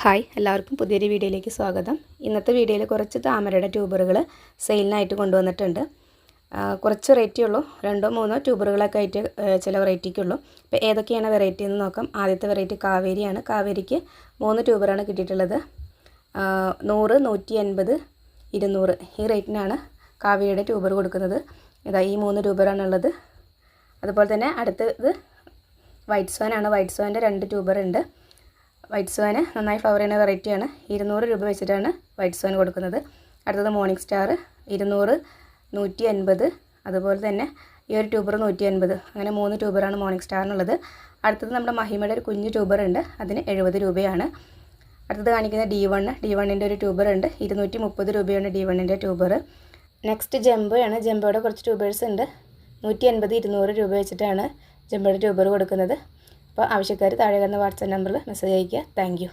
Hi എല്ലാവർക്കും പുതിയൊരു വീഡിയോയിലേക്ക് സ്വാഗതം. ഇന്നത്തെ വീഡിയോയിൽ കുറച്ച് താമരയുടെ ട്യൂബറുകൾ സെയിലിനായിട്ട് കൊണ്ടുവന്നിട്ടുണ്ട്. കുറച്ച് റേറ്റേ ഉള്ളൂ, 2-3 ട്യൂബറുകളൊക്കെ ആയിട്ട് ചില വെറൈറ്റിക്കുള്ളൂ. അപ്പോൾ ഏതൊക്കെയാണ് വെറൈറ്റി എന്ന് നോക്കാം. ആദ്യത്തെ വെറൈറ്റി കാവേരിയാണ്. കാവേരിക്ക് 3 ട്യൂബറാണ് കിട്ടിയിട്ടുള്ളത്. 100, 180, 200 ഈ റേറ്റിനാണ് കാവേരിയുടെ ട്യൂബർ കൊടുക്കുന്നത്. ഇതാ ഈ 3 ട്യൂബറാണുള്ളത്. അതുപോലെ തന്നെ അടുത്തത് വൈറ്റ് സ്വാനാണ്. വൈറ്റ് സ്വാൻ്റെ 2 ട്യൂബറുണ്ട്. വൈറ്റ് സ്വാന് നന്നായി ഫ്ലവർ ചെയ്യുന്ന വെറൈറ്റിയാണ്. 200 രൂപ വെച്ചിട്ടാണ് വൈറ്റ് സ്വാൻ കൊടുക്കുന്നത്. അടുത്തത് മോർണിംഗ് സ്റ്റാർ 200, 150, അതുപോലെ തന്നെ ഈ ഒരു ട്യൂബർ 150. അങ്ങനെ 3 ട്യൂബറാണ് മോർണിംഗ് സ്റ്റാറിനുള്ളത്. അടുത്തത് നമ്മുടെ മഹിമയുടെ ഒരു കുഞ്ഞു ട്യൂബർ ഉണ്ട്, അതിന് 70 രൂപയാണ്. അടുത്തത് കാണിക്കുന്ന D1ൻ്റെ ഒരു ട്യൂബർ ഉണ്ട്, 230 രൂപയാണ് D1ൻ്റെ ട്യൂബർ. നെക്സ്റ്റ് ജംബോയാണ്. ജംബോയുടെ കുറച്ച് ട്യൂബേഴ്സ് ഉണ്ട്. 180, 200 രൂപ വെച്ചിട്ടാണ് ജംബോയുടെ ട്യൂബർ കൊടുക്കുന്നത്. അപ്പോൾ ആവശ്യക്കാർ താഴെ കാണുന്ന വാട്സാപ്പ് നമ്പറിൽ മെസ്സേജ് അയയ്ക്കുക. Thank you.